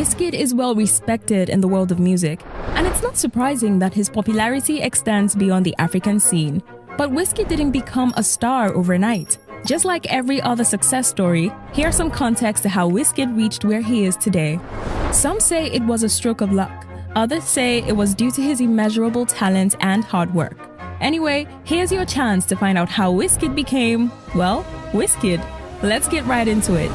Wizkid is well respected in the world of music, and it's not surprising that his popularity extends beyond the African scene. But Wizkid didn't become a star overnight. Just like every other success story, here's some context to how Wizkid reached where he is today. Some say it was a stroke of luck. Others say it was due to his immeasurable talent and hard work. Anyway, here's your chance to find out how Wizkid became, well, Wizkid. Let's get right into it.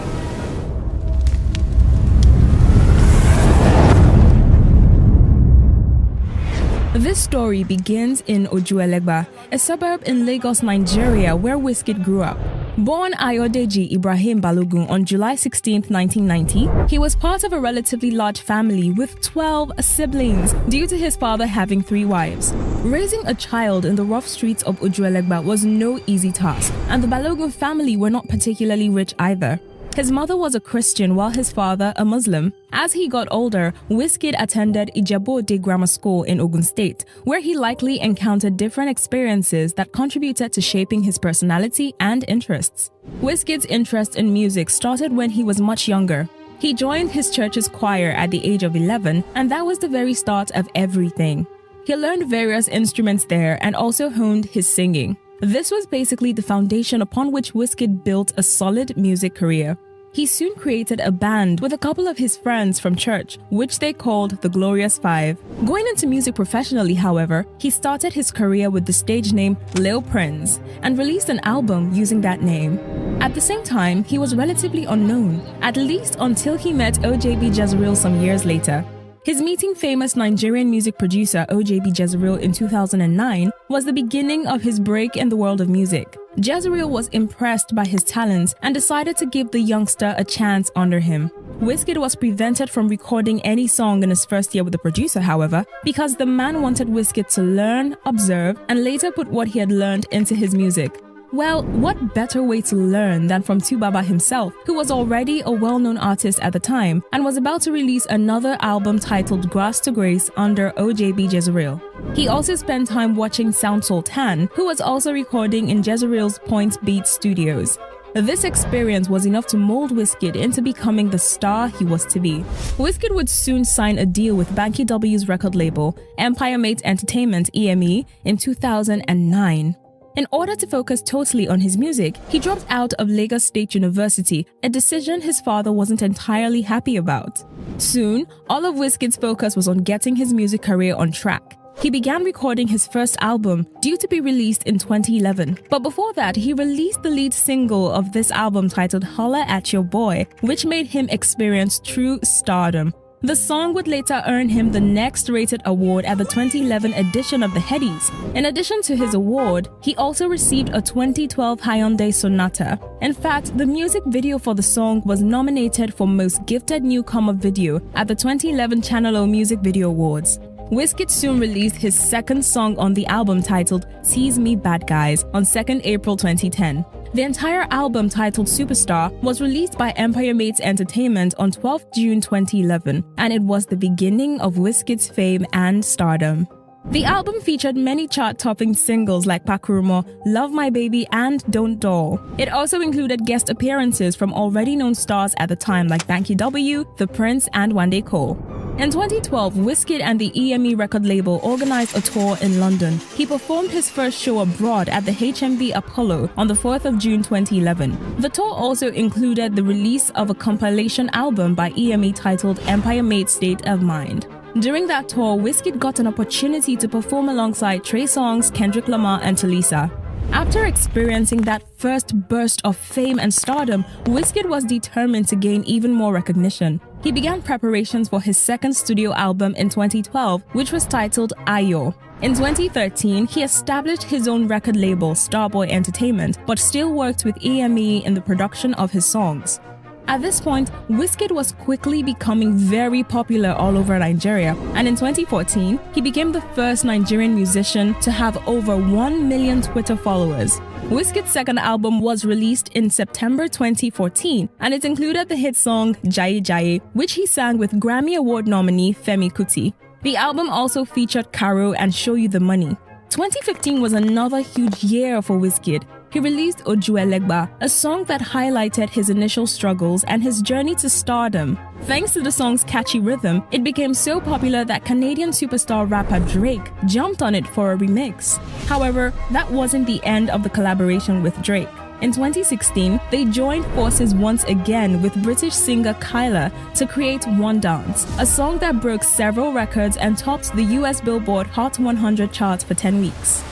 This story begins in Ojuelegba, a suburb in Lagos, Nigeria, where Wizkid grew up. Born Ayodeji Ibrahim Balogun on July 16, 1990, he was part of a relatively large family with 12 siblings due to his father having 3 wives. Raising a child in the rough streets of Ojuelegba was no easy task, and the Balogun family were not particularly rich either. His mother was a Christian while his father a Muslim. As he got older, Wizkid attended Ijebode Grammar School in Ogun State, where he likely encountered different experiences that contributed to shaping his personality and interests. Wizkid's interest in music started when he was much younger. He joined his church's choir at the age of 11, and that was the very start of everything. He learned various instruments there and also honed his singing. This was basically the foundation upon which Wizkid built a solid music career. He soon created a band with a couple of his friends from church, which they called the Glorious Five. Going into music professionally, however, he started his career with the stage name Lil Prince and released an album using that name. At the same time, he was relatively unknown, at least until he met OJB Jezreel some years later. His meeting famous Nigerian music producer OJB Jezreel in 2009 was the beginning of his break in the world of music. Jezreel was impressed by his talents and decided to give the youngster a chance under him. Wizkid was prevented from recording any song in his first year with the producer, however, because the man wanted Wizkid to learn, observe, and later put what he had learned into his music. Well, what better way to learn than from Tubaba himself, who was already a well-known artist at the time and was about to release another album titled Grass to Grace under OJB Jezreel. He also spent time watching Sound Sultan, who was also recording in Jezreel's Point Beat Studios. This experience was enough to mold Wizkid into becoming the star he was to be. Wizkid would soon sign a deal with Banky W's record label, Empire Mate Entertainment (EME), in 2009. In order to focus totally on his music, he dropped out of Lagos State University, a decision his father wasn't entirely happy about. Soon, all of Wizkid's focus was on getting his music career on track. He began recording his first album, due to be released in 2011. But before that, he released the lead single of this album titled Holla at Your Boy, which made him experience true stardom. The song would later earn him the Next Rated award at the 2011 edition of the Headies. In addition to his award, he also received a 2012 Hyundai Sonata. In fact, the music video for the song was nominated for Most Gifted Newcomer Video at the 2011 Channel O Music Video Awards. Wizkid soon released his second song on the album titled Tease Me Bad Guys on 2nd April 2010. The entire album, titled Superstar, was released by Empire Mates Entertainment on 12th June 2011, and it was the beginning of Wizkid's fame and stardom. The album featured many chart-topping singles like Pakurumo, Love My Baby, and Don't Doll. It also included guest appearances from already known stars at the time like Banky W, The Prince, and Wande Cole. In 2012, Wizkid and the EME record label organized a tour in London. He performed his first show abroad at the HMV Apollo on the 4th of June 2011. The tour also included the release of a compilation album by EME titled Empire Made State of Mind. During that tour, Wizkid got an opportunity to perform alongside Trey Songz, Kendrick Lamar, and Talisa. After experiencing that first burst of fame and stardom, Wizkid was determined to gain even more recognition. He began preparations for his second studio album in 2012, which was titled Ayo. In 2013, he established his own record label, Starboy Entertainment, but still worked with EME in the production of his songs. At this point, Wizkid was quickly becoming very popular all over Nigeria, and in 2014, he became the first Nigerian musician to have over 1 million Twitter followers. Wizkid's second album was released in September 2014, and it included the hit song Jaye Jaye, which he sang with Grammy Award nominee Femi Kuti. The album also featured Caro and Show You the Money. 2015 was another huge year for Wizkid. he released Ojuelegba, a song that highlighted his initial struggles and his journey to stardom. Thanks to the song's catchy rhythm, it became so popular that Canadian superstar rapper Drake jumped on it for a remix. However, that wasn't the end of the collaboration with Drake. In 2016, they joined forces once again with British singer Kyla to create One Dance, a song that broke several records and topped the US Billboard Hot 100 charts for 10 weeks.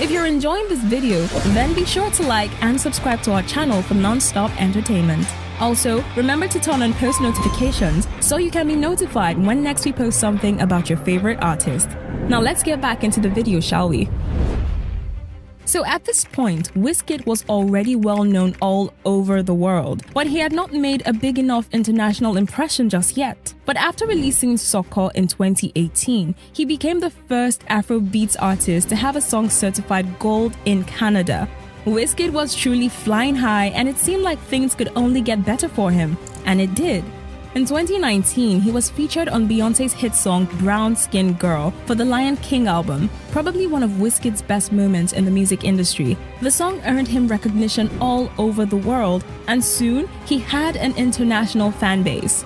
If you're enjoying this video, then be sure to like and subscribe to our channel for non-stop entertainment. Also, remember to turn on post notifications so you can be notified when next we post something about your favorite artist. Now let's get back into the video, shall we? So at this point, Wizkid was already well known all over the world, but he had not made a big enough international impression just yet. But after releasing Soko in 2018, he became the first Afrobeats artist to have a song certified gold in Canada. Wizkid was truly flying high, and it seemed like things could only get better for him, and it did. In 2019, he was featured on Beyoncé's hit song Brown Skin Girl for the Lion King album, probably one of Wizkid's best moments in the music industry. The song earned him recognition all over the world, and soon he had an international fan base.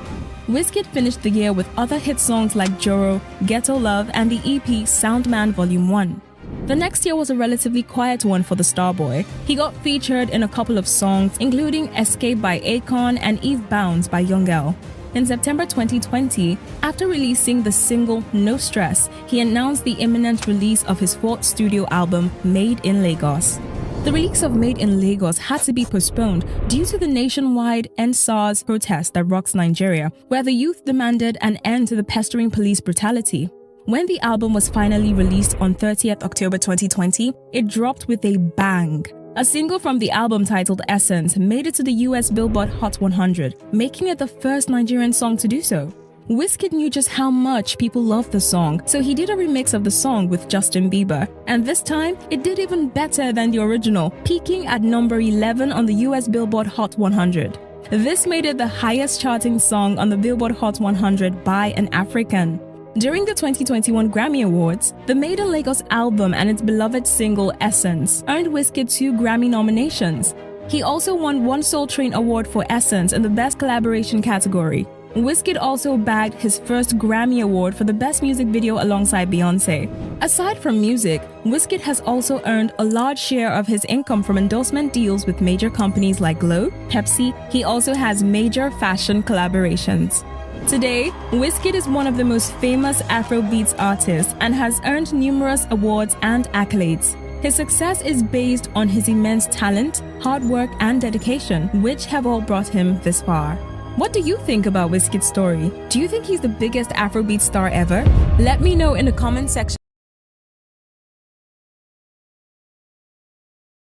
Wizkid finished the year with other hit songs like Joro, Ghetto Love, and the EP Soundman Volume 1. The next year was a relatively quiet one for the Starboy. He got featured in a couple of songs, including Escape by Akon and Eve Bounds by Young L. In September 2020, after releasing the single No Stress, he announced the imminent release of his fourth studio album, Made in Lagos. The release of Made in Lagos had to be postponed due to the nationwide EndSARS protest that rocks Nigeria, where the youth demanded an end to the pestering police brutality. When the album was finally released on 30th October 2020, it dropped with a bang. A single from the album titled Essence made it to the US Billboard Hot 100, making it the first Nigerian song to do so. Wizkid knew just how much people loved the song, so he did a remix of the song with Justin Bieber. And this time, it did even better than the original, peaking at number 11 on the US Billboard Hot 100. This made it the highest charting song on the Billboard Hot 100 by an African. During the 2021 Grammy Awards, the Made in Lagos album and its beloved single Essence earned Wizkid 2 Grammy nominations. He also won one Soul Train Award for Essence in the Best Collaboration category. Wizkid also bagged his first Grammy Award for the Best Music Video alongside Beyoncé. Aside from music, Wizkid has also earned a large share of his income from endorsement deals with major companies like Glow, Pepsi. He also has major fashion collaborations. Today, Wizkid is one of the most famous Afrobeats artists and has earned numerous awards and accolades. His success is based on his immense talent, hard work, and dedication, which have all brought him this far. What do you think about Wizkid's story? Do you think he's the biggest Afrobeat star ever? Let me know in the comment section.